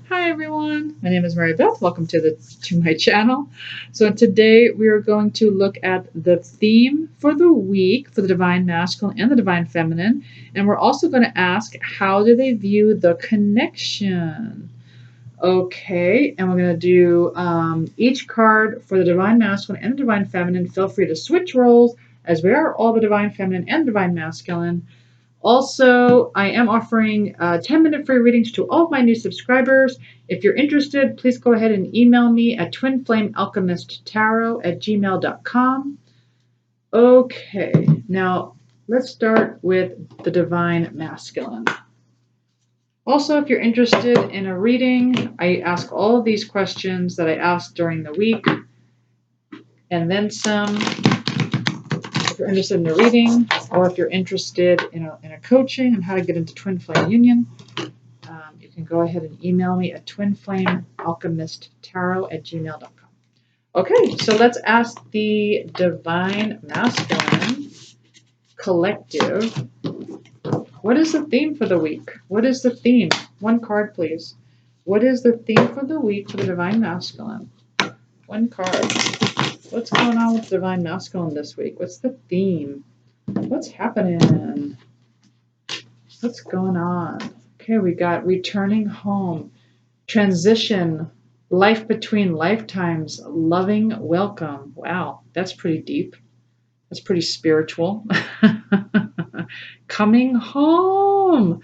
Hi everyone, my name is Mary Beth. Welcome to my channel. So today we are going to look at the theme for the week for the Divine Masculine and the Divine Feminine, and we're also going to ask how do they view the connection. Okay, and we're going to do each card for the Divine Masculine and the Divine Feminine. Feel free to switch roles as we are all the Divine Feminine and Divine Masculine. Also, I am offering 10-minute free readings to all of my new subscribers. If you're interested, please go ahead and email me at twinflamealchemisttarot@gmail.com. Okay, now let's start with the Divine Masculine. Also, if you're interested in a reading, I ask all of these questions that I asked during the week, and then some. If you're interested in a reading, or if you're interested in a coaching on how to get into twin flame union, you can go ahead and email me at twinflamealchemisttarot@gmail.com. Okay, so let's ask the Divine Masculine Collective. What is the theme for the week? What is the theme? One card, please. What is the theme for the week for the Divine Masculine? One card. What's going on with Divine Masculine this week? What's the theme? What's happening? What's going on? Okay, we got returning home, transition, life between lifetimes, loving welcome. Wow, that's pretty deep. That's pretty spiritual. Coming home.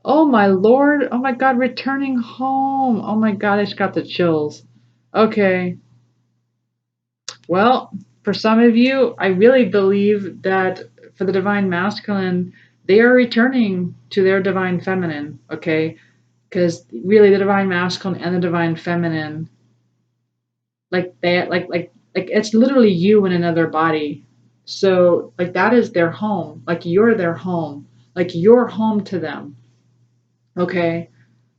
Oh my Lord. Oh my God, returning home. Oh my God, I just got the chills. Okay. Well, for some of you, I really believe that for the Divine Masculine, they are returning to their Divine Feminine, okay? Because really the Divine Masculine and the Divine Feminine, like it's literally you in another body. So like that is their home. Like you're their home. Like you're home to them. Okay?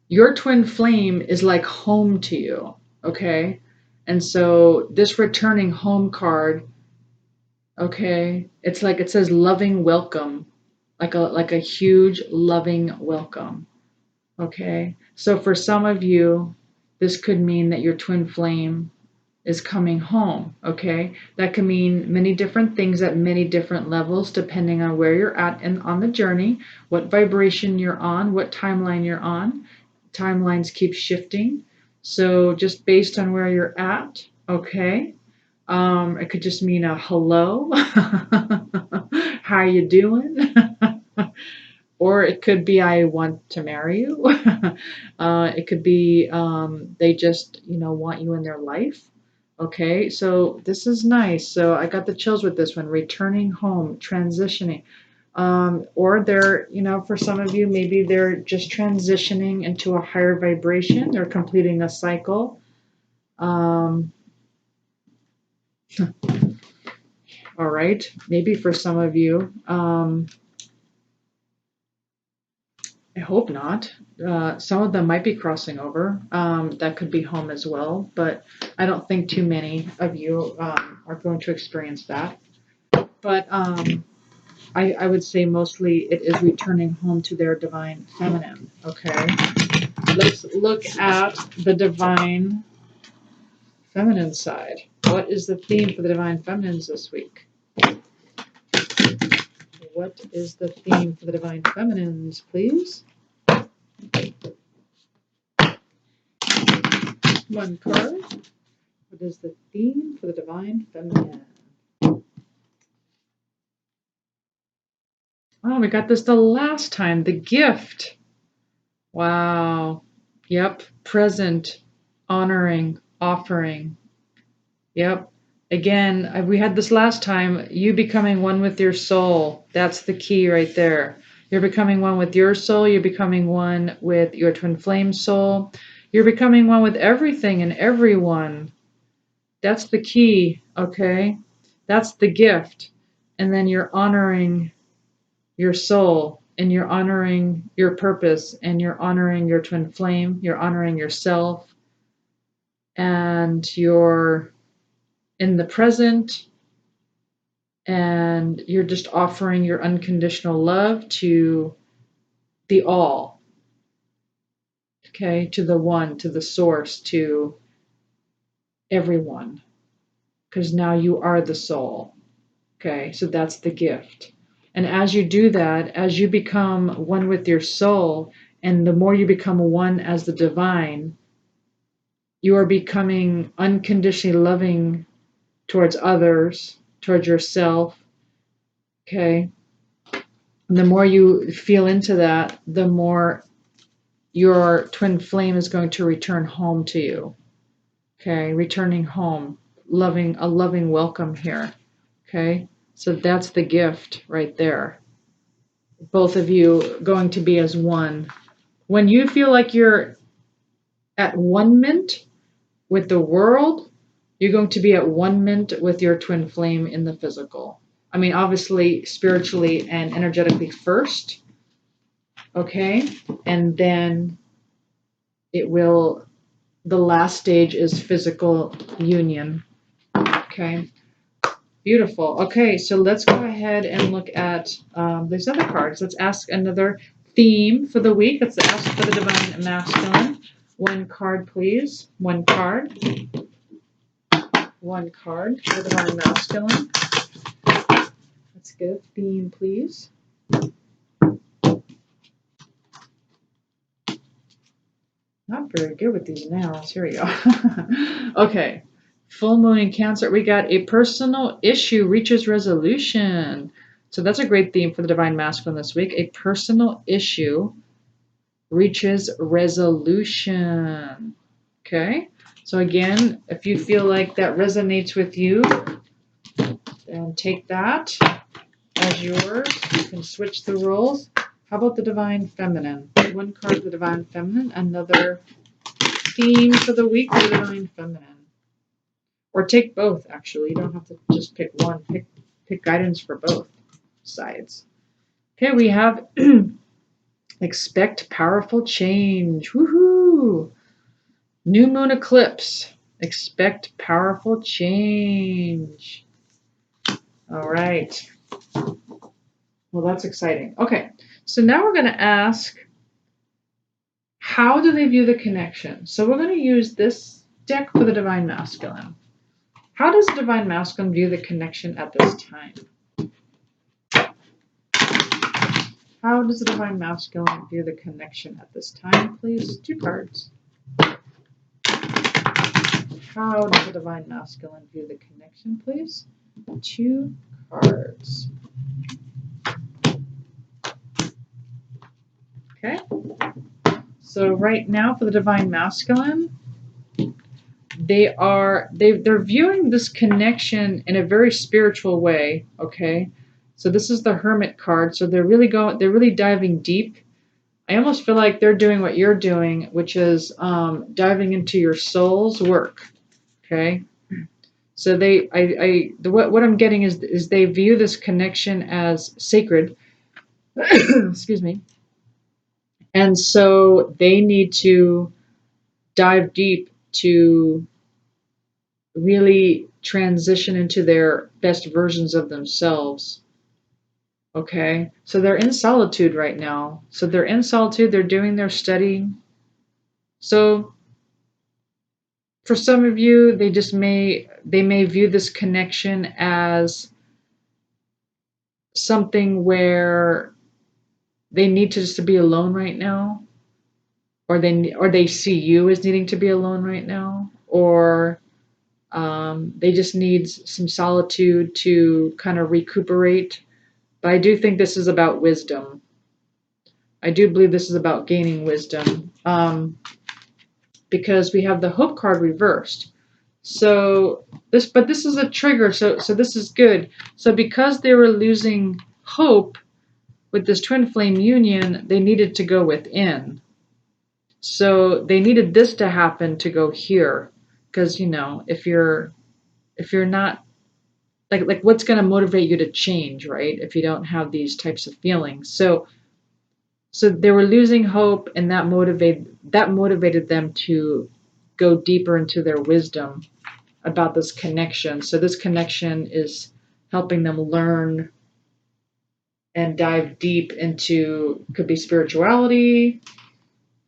Your twin flame is like home to you. Okay? And so this returning home card, okay, it's like it says loving welcome, like a huge loving welcome. Okay, so for some of you, this could mean that your twin flame is coming home. Okay, that can mean many different things at many different levels, depending on where you're at and on the journey, what vibration you're on, what timeline you're on. Timelines keep shifting, so just based on where you're at. Okay. It could just mean a hello. How you doing? Or it could be I want to marry you. It could be they just want you in their life. Okay, so this is nice. So I got the chills with this one. Returning home, transitioning. Or they're, for some of you, maybe they're just transitioning into a higher vibration. They're completing a cycle. All right, maybe for some of you, I hope not. Some of them might be crossing over. That could be home as well, but I don't think too many of you are going to experience that. But I would say mostly it is returning home to their divine feminine. Okay, let's look at the divine feminine side. What is the theme for the divine feminines this week? What is the theme for the divine feminines, please? One card. What is the theme for the divine feminine? Oh, we got this the last time. The gift. Wow. Yep. Present, honoring, offering. Yep. Again, we had this last time. You becoming one with your soul. That's the key right there. You're becoming one with your soul. You're becoming one with your twin flame soul. You're becoming one with everything and everyone. That's the key, okay? That's the gift. And then you're honoring your soul, and you're honoring your purpose, and you're honoring your twin flame, you're honoring yourself, and you're in the present, and you're just offering your unconditional love to the all. okay, to the one, to the source, to everyone, because now you are the soul. Okay, so that's the gift. And as you do that, as you become one with your soul, and the more you become one as the divine, you are becoming unconditionally loving towards others, towards yourself. Okay. And the more you feel into that, the more your twin flame is going to return home to you. Okay, returning home, a loving welcome here. Okay, so that's the gift right there. Both of you going to be as one. When you feel like you're at one mint with the world, you're going to be at one mint with your twin flame in the physical. I mean, obviously, spiritually and energetically first, okay? And then the last stage is physical union, okay? Beautiful. Okay, so let's go ahead and look at these other cards. Let's ask another theme for the week. Let's ask for the divine masculine. One card, please. One card. One card for the divine masculine. Let's get a theme, please. Not very good with these nails. Here we go. Okay. Full moon in Cancer. We got a personal issue reaches resolution. So that's a great theme for the divine masculine this week. A personal issue reaches resolution. Okay. So again, if you feel like that resonates with you, then take that as yours. You can switch the roles. How about the divine feminine? One card for the divine feminine, another theme for the week for the divine feminine. Or take both, actually. You don't have to just pick one. Pick guidance for both sides. Okay, we have expect powerful change. Woohoo! New moon eclipse. Expect powerful change. All right. Well, that's exciting. Okay, so now we're going to ask, how do they view the connection? So we're going to use this deck for the divine masculine. How does the divine masculine view the connection at this time? How does the divine masculine view the connection at this time, please? Two cards. How does the divine masculine view the connection, please? Two cards. Okay. So right now for the divine masculine, they're viewing this connection in a very spiritual way, okay? So this is the Hermit card. So they're really diving deep. I almost feel like they're doing what you're doing, which is diving into your soul's work. Okay. So what I'm getting is they view this connection as sacred. Excuse me. And so they need to dive deep to really transition into their best versions of themselves. Okay, so they're in solitude right now. So they're in solitude, they're doing their studying. So for some of you, they may view this connection as something where they need to just to be alone right now, or they see you as needing to be alone right now, or they just need some solitude to kind of recuperate. But I do think this is about wisdom. I do believe this is about gaining wisdom, because we have the Hope card reversed. So this is a trigger. So this is good. So because they were losing hope with this twin flame union, they needed to go within. So they needed this to happen to go here, because if you're not like what's going to motivate you to change, right? If you don't have these types of feelings. So they were losing hope, and that motivated them to go deeper into their wisdom about this connection. So this connection is helping them learn and dive deep into, could be spirituality,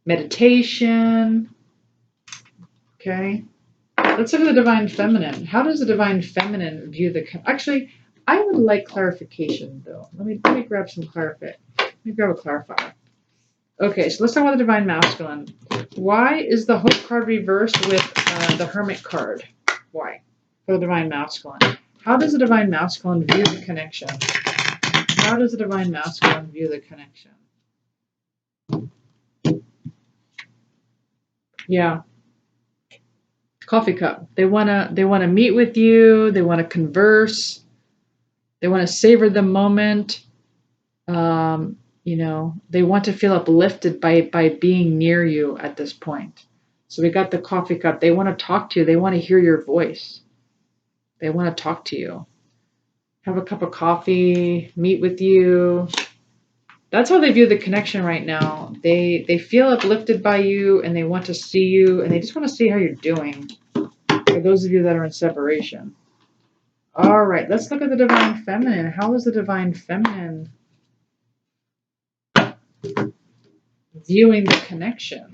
meditation. Okay. Let's look at the divine feminine. How does the divine feminine view the... Actually, I would like clarification, though. Let me grab some clarification. Let me grab a clarifier. Okay, so let's talk about the divine masculine. Why is the Hope card reversed with the Hermit card? Why? For the divine masculine. How does the divine masculine view the connection? How does the divine masculine view the connection? Yeah. Coffee cup. They wanna meet with you. They wanna converse. They want to savor the moment. They want to feel uplifted by being near you at this point. So we got the coffee cup. They want to talk to you. They want to hear your voice. They want to talk to you. Have a cup of coffee, meet with you. That's how they view the connection right now. They feel uplifted by you, and they want to see you, and they just want to see how you're doing. For those of you that are in separation. All right, let's look at the divine feminine. How is the divine feminine viewing the connection?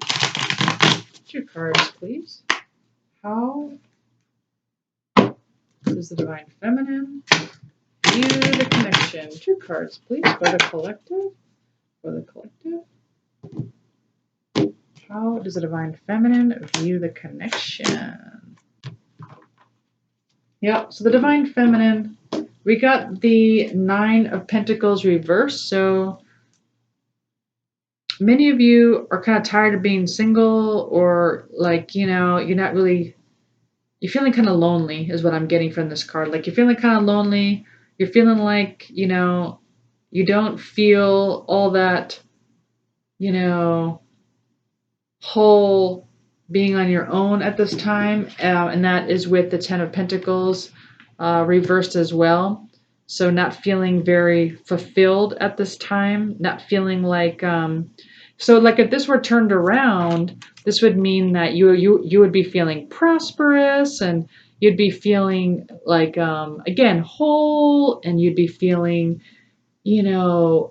2 cards, please. How does the divine feminine view the connection? 2 cards, please, for the collective. For the collective. How does the divine feminine view the connection? Yeah, so the divine feminine, we got the 9 of Pentacles reversed. So many of you are kind of tired of being single, or like, you're not really, you're feeling kind of lonely is what I'm getting from this card. Like you're feeling kind of lonely. You're feeling like, you don't feel all that, whole being on your own at this time. And that is with the 10 of Pentacles reversed as well. So not feeling very fulfilled at this time, not feeling like, so like if this were turned around, this would mean that you would be feeling prosperous, and you'd be feeling like, again, whole, and you'd be feeling,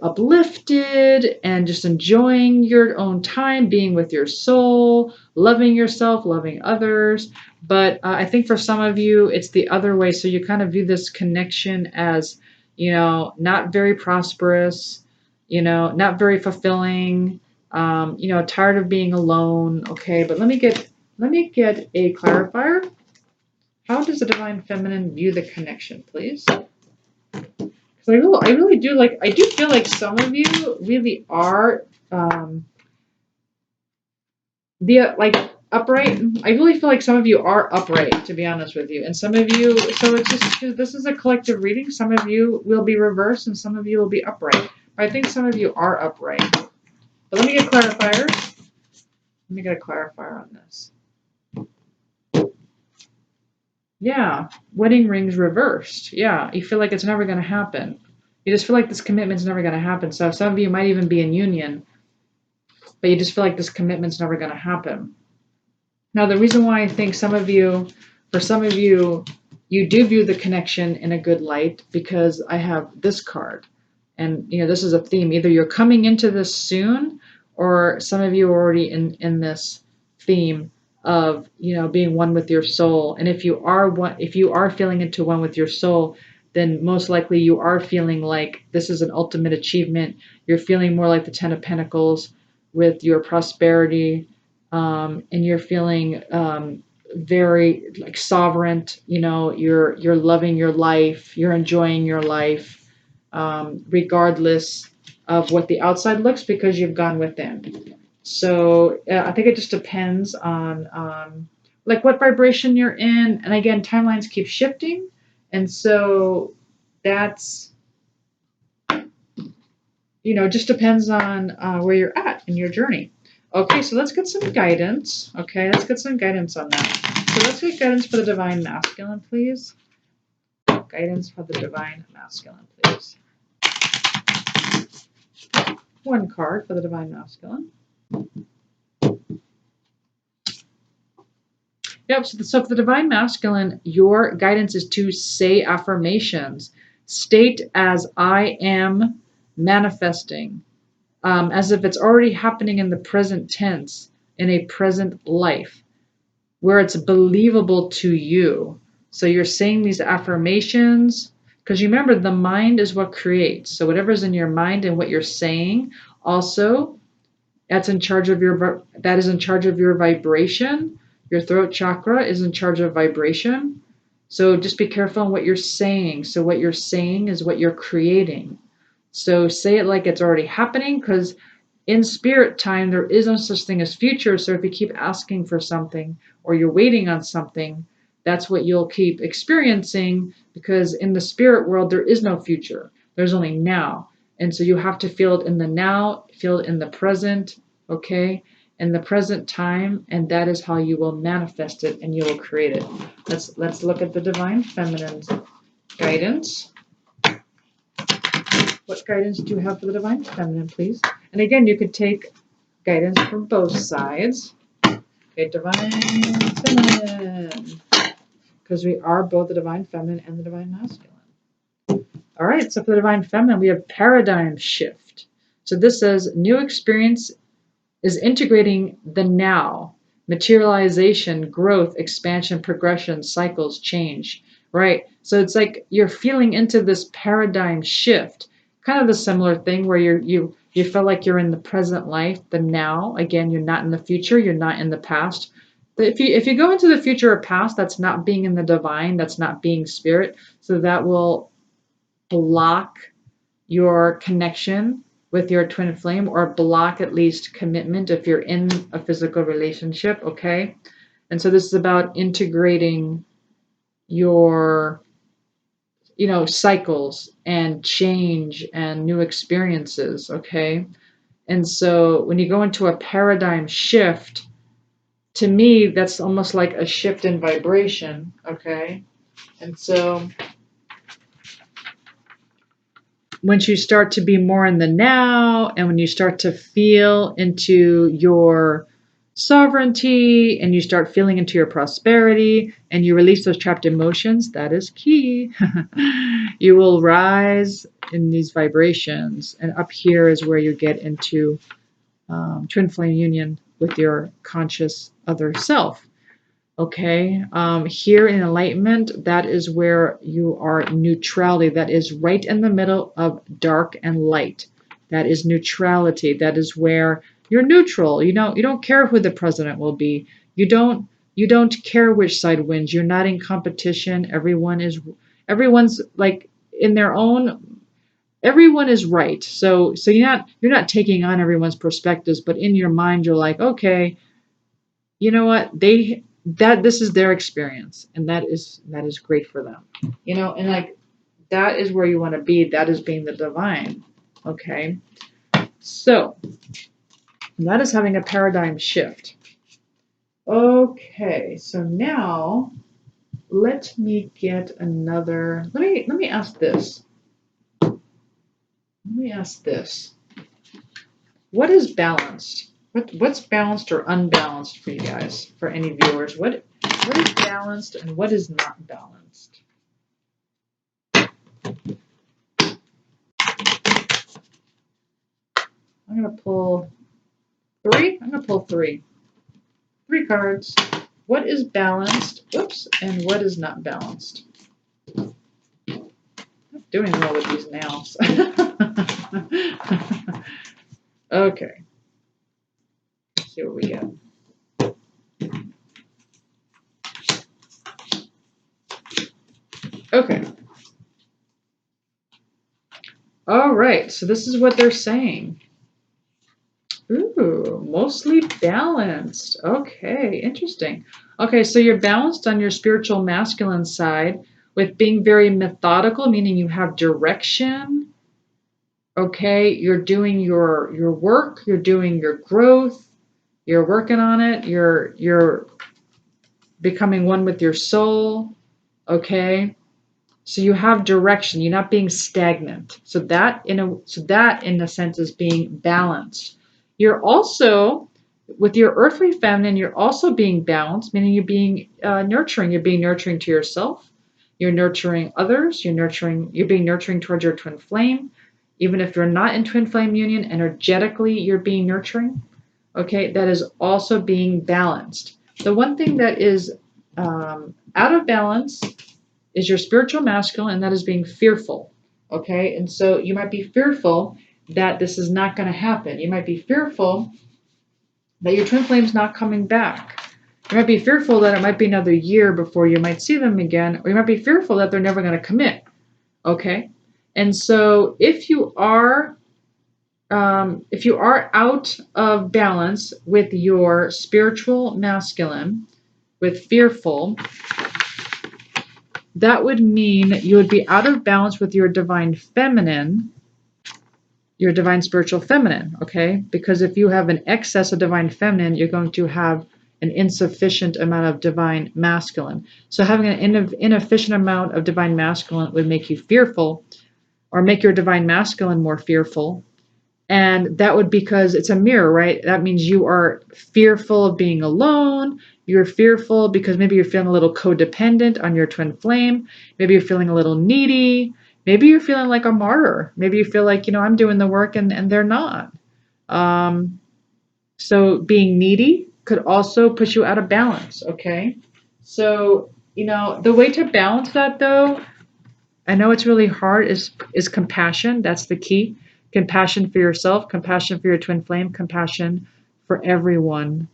uplifted and just enjoying your own time, being with your soul, loving yourself, loving others. But I think for some of you, it's the other way. So you kind of view this connection as, not very prosperous, not very fulfilling, tired of being alone. Okay, but let me get a clarifier. How does the divine feminine view the connection, please? I really do I do feel like some of you really are upright. I really feel like some of you are upright, to be honest with you. And some of you, so it's just, this is a collective reading. Some of you will be reversed and some of you will be upright. But I think some of you are upright. But let me get clarifiers. Let me get a clarifier on this. Yeah, wedding rings reversed. Yeah, you feel like it's never going to happen. You just feel like this commitment's never going to happen. So some of you might even be in union, but you just feel like this commitment's never going to happen. Now, the reason why I think for some of you, you do view the connection in a good light, because I have this card. And, this is a theme. Either you're coming into this soon, or some of you are already in this theme of, being one with your soul. And if you are feeling into one with your soul, then most likely you are feeling like this is an ultimate achievement. You're feeling more like the 10 of Pentacles with your prosperity, and you're feeling very like sovereign. You're loving your life, you're enjoying your life, regardless of what the outside looks, because you've gone within. So I think it just depends on like what vibration you're in. And again, timelines keep shifting. And so that's, just depends on where you're at in your journey. Okay, so let's get some guidance. Okay, let's get some guidance on that. So let's get guidance for the divine masculine, please. Guidance for the divine masculine, please. 1 card for the divine masculine. Yep, so for the divine masculine, your guidance is to say affirmations. State as I am manifesting. as if it's already happening in the present tense, in a present life, where it's believable to you. So you're saying these affirmations, because you remember the mind is what creates. So whatever's in your mind and what you're saying, also that is in charge of your vibration. Your throat chakra is in charge of vibration. So just be careful on what you're saying. So what you're saying is what you're creating. So say it like it's already happening, because in spirit time, there is no such thing as future. So if you keep asking for something or you're waiting on something, that's what you'll keep experiencing, because in the spirit world, there is no future. There's only now. And so you have to feel it in the now, feel it in the present, okay? In the present time, and that is how you will manifest it and you will create it. Let's look at the divine feminine guidance. What guidance do you have for the divine feminine, please? And again, you could take guidance from both sides. Okay, divine feminine. Because we are both the divine feminine and the divine masculine. All right, so for the divine feminine, we have paradigm shift. So this says new experience is integrating the now, materialization, growth, expansion, progression, cycles, change, right? So it's like you're feeling into this paradigm shift, kind of a similar thing where you feel like you're in the present life, the now. Again, you're not in the future, you're not in the past. But if you go into the future or past, that's not being in the divine, that's not being spirit. So that will block your connection with your twin flame, or block at least commitment if you're in a physical relationship, okay? And so this is about integrating your cycles and change and new experiences, okay? And so when you go into a paradigm shift, to me that's almost like a shift in vibration, okay? And so once you start to be more in the now, and when you start to feel into your sovereignty, and you start feeling into your prosperity, and you release those trapped emotions, that is key. You will rise in these vibrations, and up here is where you get into twin flame union with your conscious other self. Okay, here in enlightenment, that is where you are neutrality. That is right in the middle of dark and light. That is neutrality. That is where you're neutral. You don't care who the president will be. You don't care which side wins. You're not in competition. Everyone's like in their own. Everyone is right. So you're not taking on everyone's perspectives, but in your mind you're like, okay, you know what, this is their experience, and that is great for them, and like that is where you want to be. That is being the divine. Okay, so that is having a paradigm shift. Okay, so now let me get another. Let me ask this. What is balanced? What's balanced or unbalanced for you guys? For any viewers, what is balanced and what is not balanced? I'm gonna pull three. Three cards. What is balanced? Whoops, and what is not balanced? I'm doing well with these nails. Okay. Let's see what we get. Okay. All right, so this is what they're saying. Ooh, mostly balanced. Okay, interesting. Okay, so you're balanced on your spiritual masculine side with being very methodical, meaning you have direction. Okay, you're doing your work, you're doing your growth, you're working on it, you're becoming one with your soul. Okay? So you have direction. You're not being stagnant. So that in a sense is being balanced. You're also, with your earthly feminine, you're also being balanced, meaning you're being nurturing. You're being nurturing to yourself. You're nurturing others. You're being nurturing towards your twin flame. even if you're not in twin flame union, energetically you're being nurturing. Okay, that is also being balanced. The one thing that is out of balance is your spiritual masculine, and that is being fearful. Okay, and so you might be fearful that this is not going to happen. You might be fearful that your twin flame's not coming back. You might be fearful that it might be another year before you might see them again, or you might be fearful that they're never going to commit. Okay, and so if you are out of balance with your spiritual masculine, with fearful, that would mean you would be out of balance with your divine feminine, your divine spiritual feminine, okay? Because if you have an excess of divine feminine, you're going to have an insufficient amount of divine masculine. So having an inefficient amount of divine masculine would make you fearful, or make your divine masculine more fearful. And that would, because it's a mirror, right? That means you are fearful of being alone. You're fearful because maybe you're feeling a little codependent on your twin flame. Maybe you're feeling a little needy. Maybe you're feeling like a martyr. Maybe you feel like, I'm doing the work and they're not. So being needy could also put you out of balance, okay? So, the way to balance that, though, I know it's really hard, is compassion. That's the key. Compassion for yourself, compassion for your twin flame, compassion for everyone,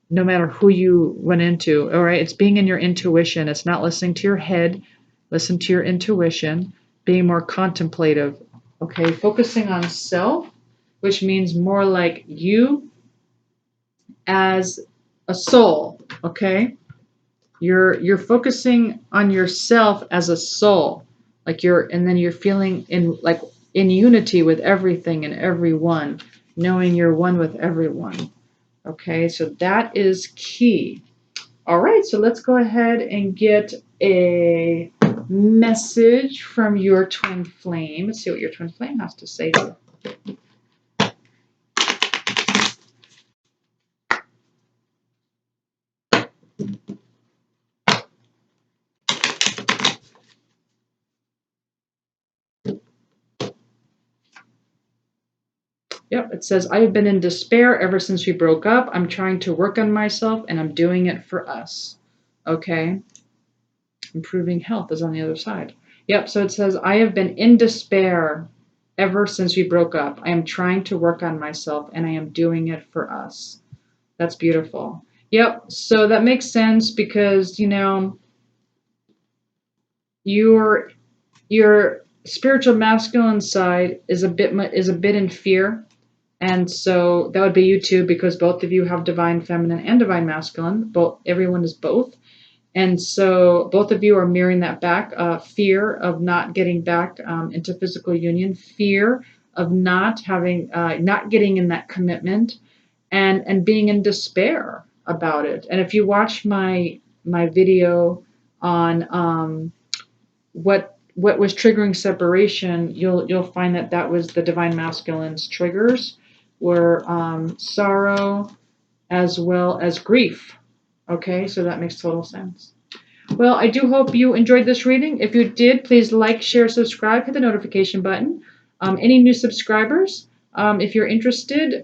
no matter who you run into. All right, it's being in your intuition. It's not listening to your head. Listen to your intuition. Being more contemplative. Okay, focusing on self, which means more like you as a soul. Okay, you're focusing on yourself as a soul, and then you're feeling in unity with everything and everyone, knowing you're one with everyone. Okay, so that is key. All right, so let's go ahead and get a message from your twin flame. Let's see what your twin flame has to say here. Yep, it says, I have been in despair ever since we broke up. I'm trying to work on myself and I'm doing it for us. Okay. Improving health is on the other side. Yep, so it says, I have been in despair ever since we broke up. I am trying to work on myself and I am doing it for us. That's beautiful. Yep, so that makes sense because, your spiritual masculine side is a bit in fear. And so that would be you too, because both of you have divine feminine and divine masculine. Everyone is both. And so both of you are mirroring that back, fear of not getting back into physical union, fear of not getting in that commitment, and being in despair about it. And if you watch my video on what was triggering separation, you'll find that was the divine masculine's triggers were sorrow as well as grief. Okay, so that makes total sense. Well, I do hope you enjoyed this reading. If you did, please like, share, subscribe, hit the notification button. Any new subscribers, if you're interested,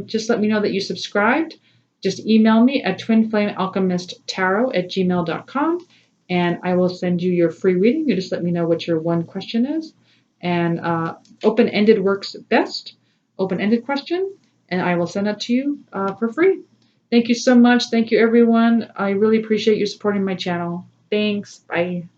just let me know that you subscribed. Just email me at twinflamealchemisttarot@gmail.com and I will send you your free reading. You just let me know what your one question is. And open-ended works best, open-ended question, and I will send that to you for free. Thank you so much. Thank you, everyone. I really appreciate you supporting my channel. Thanks. Bye.